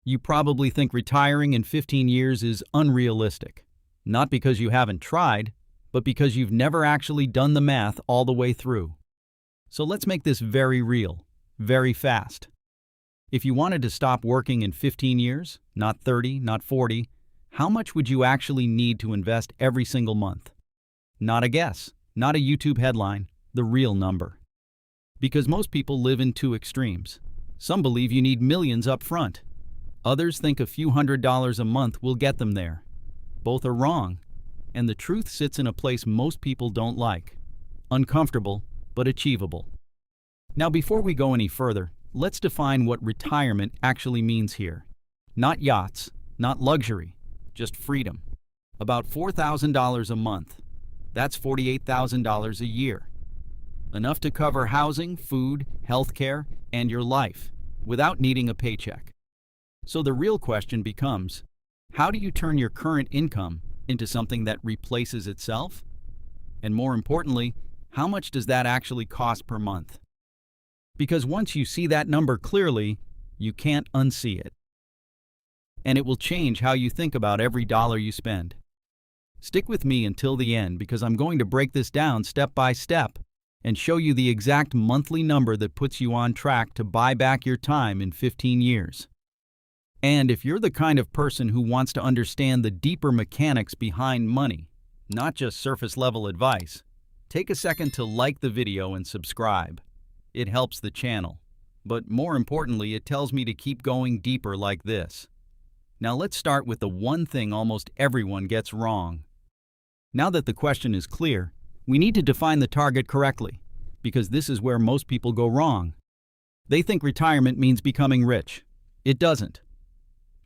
You probably think retiring in 15 years is unrealistic. Not because you haven't tried, but because you've never actually done the math all the way through. So let's make this very real, very fast. If you wanted to stop working in 15 years, not 30, not 40, how much would you actually need to invest every single month? Not a guess, not a YouTube headline, the real number. Because most people live in two extremes. Some believe you need millions up front. Others think a few $100s a month will get them there. Both are wrong, and the truth sits in a place most people don't like. Uncomfortable, but achievable. Now, before we go any further, let's define what retirement actually means here. Not yachts, not luxury, just freedom. About $4,000 a month. That's $48,000 a year. Enough to cover housing, food, healthcare, and your life, without needing a paycheck. So the real question becomes, how do you turn your current income into something that replaces itself? And more importantly, how much does that actually cost per month? Because once you see that number clearly, you can't unsee it. And it will change how you think about every dollar you spend. Stick with me until the end because I'm going to break this down step by step and show you the exact monthly number that puts you on track to buy back your time in 15 years. And if you're the kind of person who wants to understand the deeper mechanics behind money, not just surface-level advice, take a second to like the video and subscribe. It helps the channel. But more importantly, it tells me to keep going deeper like this. Now let's start with the one thing almost everyone gets wrong. Now that the question is clear, we need to define the target correctly, because this is where most people go wrong. They think retirement means becoming rich. It doesn't.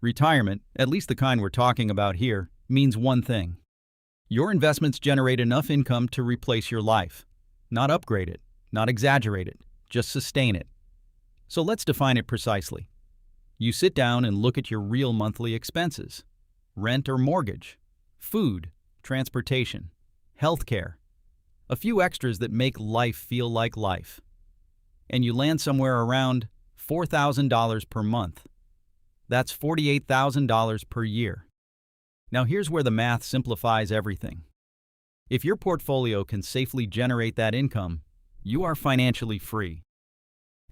Retirement, at least the kind we're talking about here, means one thing. Your investments generate enough income to replace your life. Not upgrade it, not exaggerate it, just sustain it. So let's define it precisely. You sit down and look at your real monthly expenses. Rent or mortgage, food, transportation, healthcare, a few extras that make life feel like life. And you land somewhere around $4,000 per month. That's $48,000 per year. Now here's where the math simplifies everything. If your portfolio can safely generate that income, you are financially free.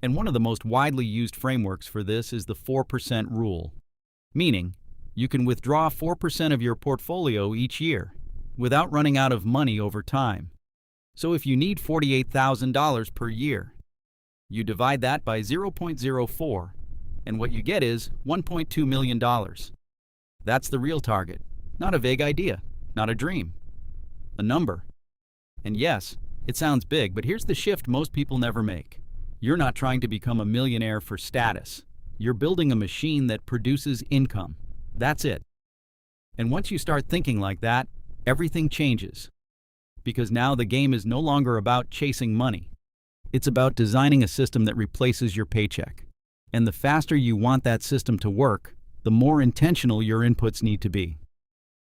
And one of the most widely used frameworks for this is the 4% rule, meaning you can withdraw 4% of your portfolio each year without running out of money over time. So if you need $48,000 per year, you divide that by 0.04, and what you get is $1.2 million. That's the real target, not a vague idea, not a dream, a number. And yes, it sounds big, but here's the shift most people never make. You're not trying to become a millionaire for status. You're building a machine that produces income. That's it. And once you start thinking like that, everything changes. Because now the game is no longer about chasing money. It's about designing a system that replaces your paycheck. And the faster you want that system to work, the more intentional your inputs need to be.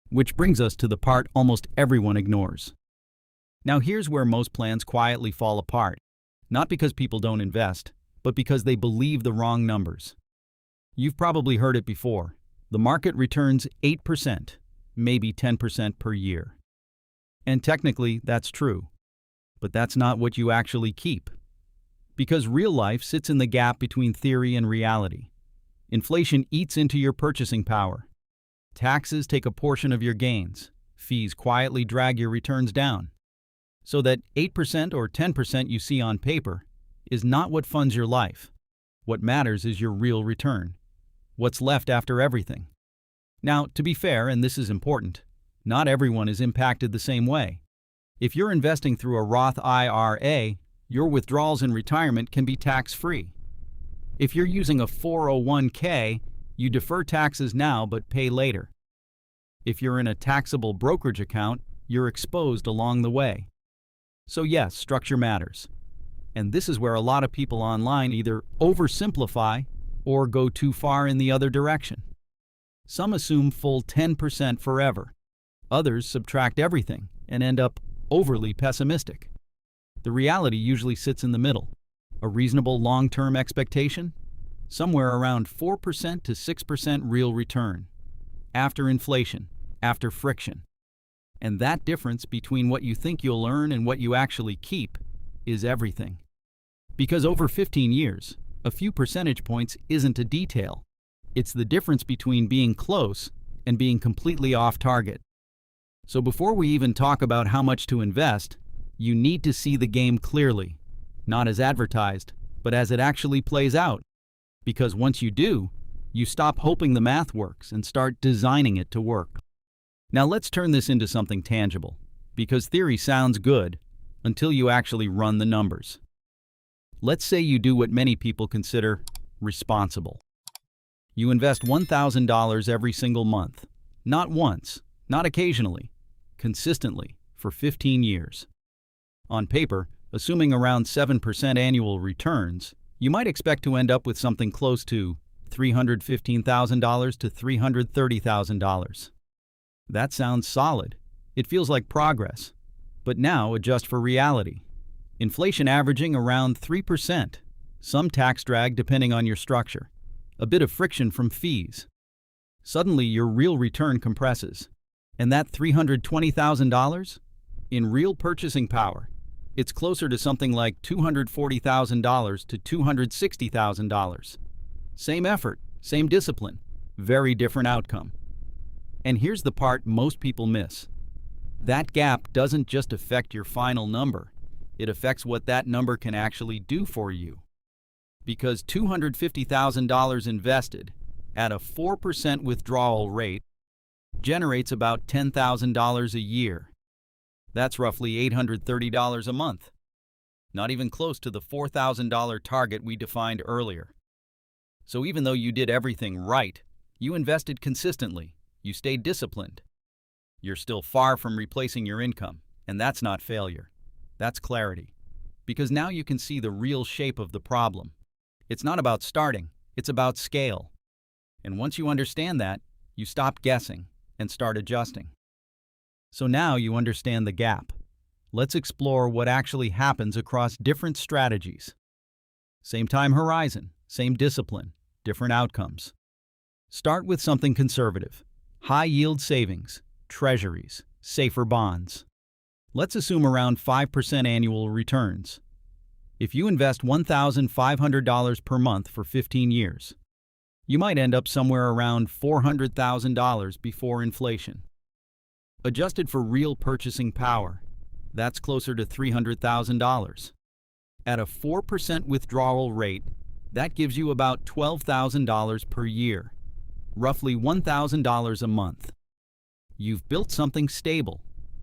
Which brings us to the part almost everyone ignores. Now here's where most plans quietly fall apart. Not because people don't invest, but because they believe the wrong numbers. You've probably heard it before. The market returns 8%, maybe 10% per year. And technically, that's true. But that's not what you actually keep. Because real life sits in the gap between theory and reality. Inflation eats into your purchasing power. Taxes take a portion of your gains. Fees quietly drag your returns down. So that 8% or 10% you see on paper is not what funds your life. What matters is your real return. What's left after everything. Now, to be fair, and this is important, not everyone is impacted the same way. If you're investing through a Roth IRA, your withdrawals in retirement can be tax-free. If you're using a 401k, you defer taxes now but pay later. If you're in a taxable brokerage account, you're exposed along the way. So yes, structure matters. And this is where a lot of people online either oversimplify or go too far in the other direction. Some assume full 10% forever. Others subtract everything and end up overly pessimistic. The reality usually sits in the middle. A reasonable long-term expectation? somewhere around 4% to 6% real return, after inflation, after friction. And that difference between what you think you'll earn and what you actually keep is everything. Because over 15 years, a few percentage points isn't a detail. It's the difference between being close and being completely off target. So before we even talk about how much to invest, you need to see the game clearly, not as advertised, but as it actually plays out. Because once you do, you stop hoping the math works and start designing it to work. Now let's turn this into something tangible, because theory sounds good until you actually run the numbers. Let's say you do what many people consider responsible. You invest $1,000 every single month, not once, not occasionally, consistently for 15 years. On paper, assuming around 7% annual returns, you might expect to end up with something close to $315,000 to $330,000. That sounds solid. It feels like progress. But now adjust for reality. Inflation averaging around 3%, some tax drag depending on your structure, a bit of friction from fees. Suddenly your real return compresses. And that $320,000? In real purchasing power, it's closer to something like $240,000 to $260,000. Same effort, same discipline, very different outcome. And here's the part most people miss. That gap doesn't just affect your final number, it affects what that number can actually do for you. Because $250,000 invested at a 4% withdrawal rate generates about $10,000 a year. That's roughly $830 a month. Not even close to the $4,000 target we defined earlier. So even though you did everything right, you invested consistently, you stayed disciplined, you're still far from replacing your income, and that's not failure. That's clarity. Because now you can see the real shape of the problem. It's not about starting, it's about scale. And once you understand that, you stop guessing and start adjusting. So now you understand the gap. Let's explore what actually happens across different strategies. Same time horizon, same discipline, different outcomes. Start with something conservative. High-yield savings, treasuries, safer bonds. Let's assume around 5% annual returns. If you invest $1,500 per month for 15 years, you might end up somewhere around $400,000 before inflation. Adjusted for real purchasing power, that's closer to $300,000. At a 4% withdrawal rate, that gives you about $12,000 per year, roughly $1,000 a month. You've built something stable,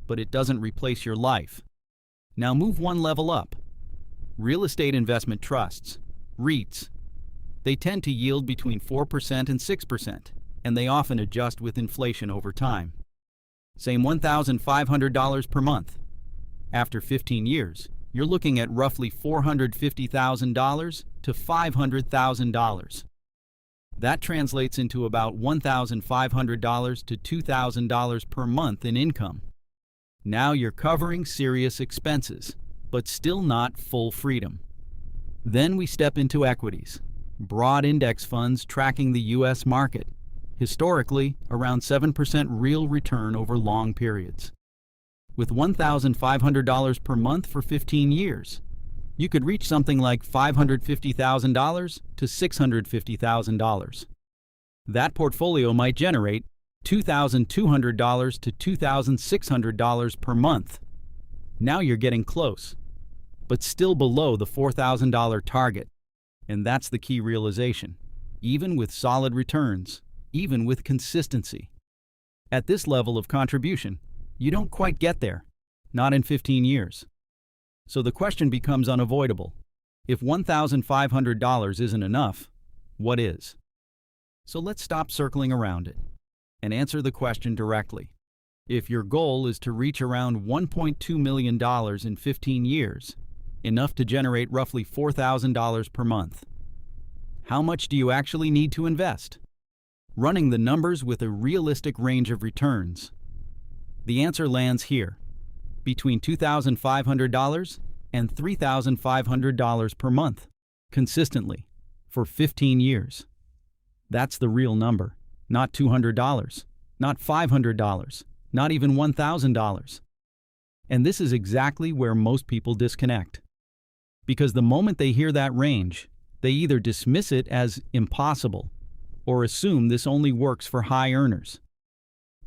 but it doesn't replace your life. Now move one level up. Real estate investment trusts, REITs. They tend to yield between 4% and 6%, and they often adjust with inflation over time. Same $1,500 per month. After 15 years, you're looking at roughly $450,000 to $500,000. That translates into about $1,500 to $2,000 per month in income. Now you're covering serious expenses, but still not full freedom. Then we step into equities, broad index funds tracking the U.S. market, historically around 7% real return over long periods. With $1,500 per month for 15 years, you could reach something like $550,000 to $650,000. That portfolio might generate $2,200 to $2,600 per month. Now you're getting close, but still below the $4,000 target. And that's the key realization. Even with solid returns, even with consistency, at this level of contribution, you don't quite get there, not in 15 years. So the question becomes unavoidable. If $1,500 isn't enough, what is? So let's stop circling around it and answer the question directly. If your goal is to reach around $1.2 million in 15 years, enough to generate roughly $4,000 per month, how much do you actually need to invest? Running the numbers with a realistic range of returns, the answer lands here, between $2,500 and $3,500 per month, consistently, for 15 years. That's the real number, not $200, not $500, not even $1,000. And this is exactly where most people disconnect. Because the moment they hear that range, they either dismiss it as impossible or assume this only works for high earners.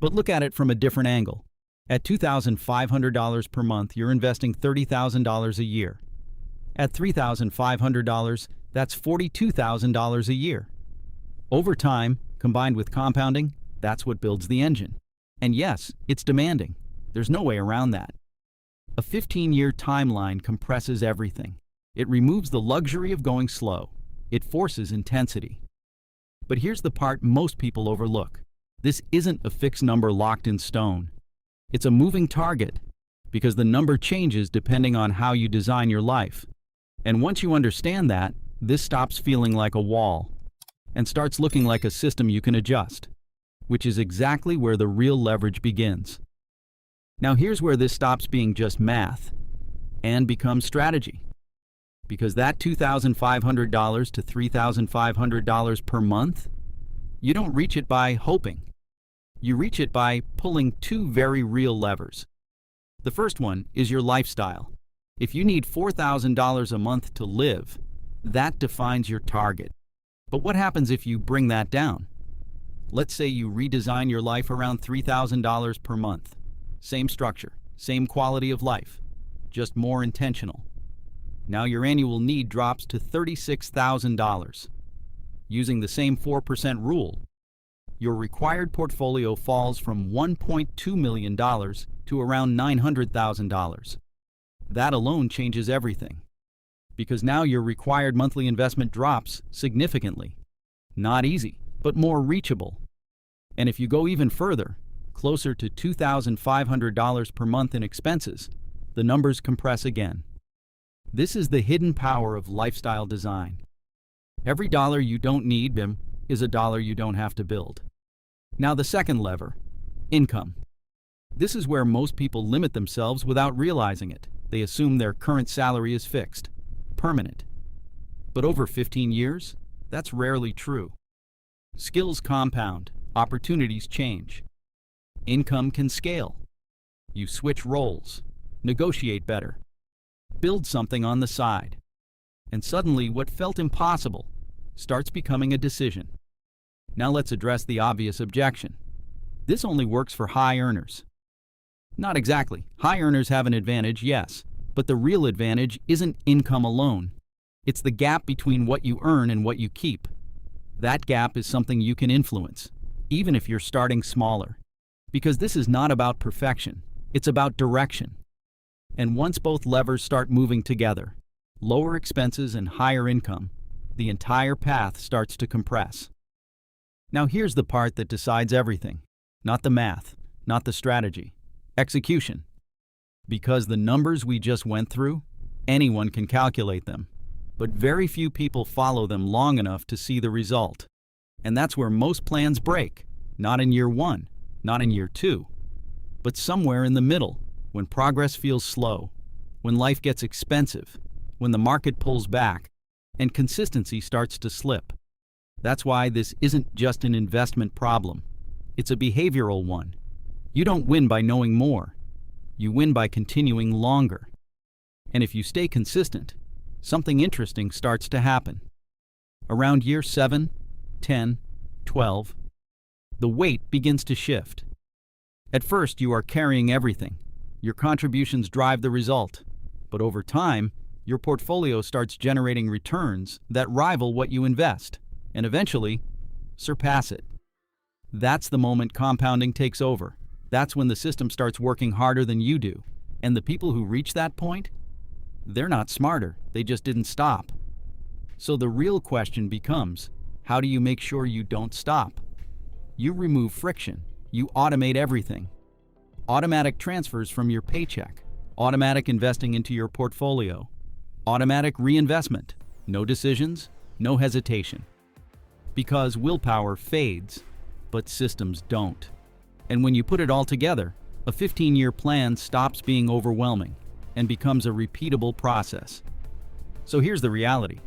But look at it from a different angle. At $2,500 per month, you're investing $30,000 a year. At $3,500, that's $42,000 a year. Over time, combined with compounding, that's what builds the engine. And yes, it's demanding. There's no way around that. A 15-year timeline compresses everything. It removes the luxury of going slow. It forces intensity. But here's the part most people overlook. This isn't a fixed number locked in stone. It's a moving target, because the number changes depending on how you design your life. And once you understand that, this stops feeling like a wall and starts looking like a system you can adjust, which is exactly where the real leverage begins. Now here's where this stops being just math and becomes strategy. Because that $2,500 to $3,500 per month, you don't reach it by hoping. You reach it by pulling two very real levers. The first one is your lifestyle. If you need $4,000 a month to live, that defines your target. But what happens if you bring that down? Let's say you redesign your life around $3,000 per month. Same structure, same quality of life, just more intentional. Now your annual need drops to $36,000. Using the same 4% rule, your required portfolio falls from $1.2 million to around $900,000. That alone changes everything. Because now your required monthly investment drops significantly. Not easy, but more reachable. And if you go even further, closer to $2,500 per month in expenses, the numbers compress again. This is the hidden power of lifestyle design. Every dollar you don't need is a dollar you don't have to build. Now the second lever, income. This is where most people limit themselves without realizing it. They assume their current salary is fixed, permanent. But over 15 years, that's rarely true. Skills compound, opportunities change. Income can scale. You switch roles, negotiate better, build something on the side. And suddenly what felt impossible starts becoming a decision. Now let's address the obvious objection. This only works for high earners. Not exactly. High earners have an advantage, yes, but the real advantage isn't income alone. It's the gap between what you earn and what you keep. That gap is something you can influence, even if you're starting smaller. Because this is not about perfection, it's about direction. And once both levers start moving together, lower expenses and higher income, the entire path starts to compress. Now here's the part that decides everything. Not the math, not the strategy. Execution. Because the numbers we just went through, anyone can calculate them. But very few people follow them long enough to see the result. And that's where most plans break. Not in year 1, not in year 2, but somewhere in the middle, when progress feels slow, when life gets expensive, when the market pulls back, and consistency starts to slip. That's why this isn't just an investment problem. It's a behavioral one. You don't win by knowing more. You win by continuing longer. And if you stay consistent, something interesting starts to happen. Around year 7, 10, 12, the weight begins to shift. At first, you are carrying everything. Your contributions drive the result. But over time, your portfolio starts generating returns that rival what you invest, and eventually, surpass it. That's the moment compounding takes over. That's when the system starts working harder than you do. And the people who reach that point, they're not smarter, they just didn't stop. So the real question becomes, how do you make sure you don't stop? You remove friction. You automate everything. Automatic transfers from your paycheck. Automatic investing into your portfolio. Automatic reinvestment. No decisions, no hesitation. Because willpower fades, but systems don't. And when you put it all together, a 15-year plan stops being overwhelming and becomes a repeatable process. So here's the reality.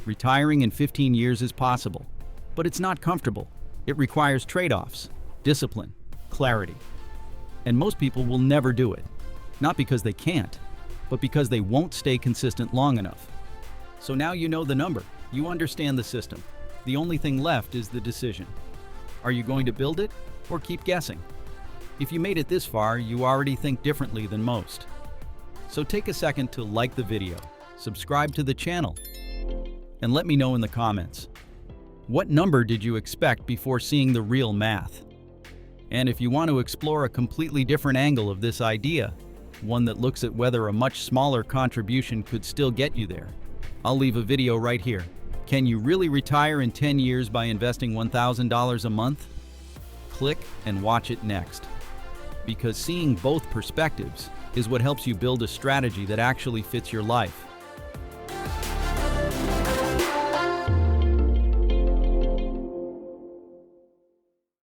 Retiring in 15 years is possible, but it's not comfortable. It requires trade-offs, discipline, clarity. And most people will never do it. Not because they can't, but because they won't stay consistent long enough. So now you know the number, you understand the system. The only thing left is the decision. Are you going to build it or keep guessing? If you made it this far, you already think differently than most. So take a second to like the video, subscribe to the channel, and let me know in the comments. What number did you expect before seeing the real math? And if you want to explore a completely different angle of this idea, one that looks at whether a much smaller contribution could still get you there, I'll leave a video right here. Can you really retire in 10 years by investing $1,000 a month? Click and watch it next. Because seeing both perspectives is what helps you build a strategy that actually fits your life.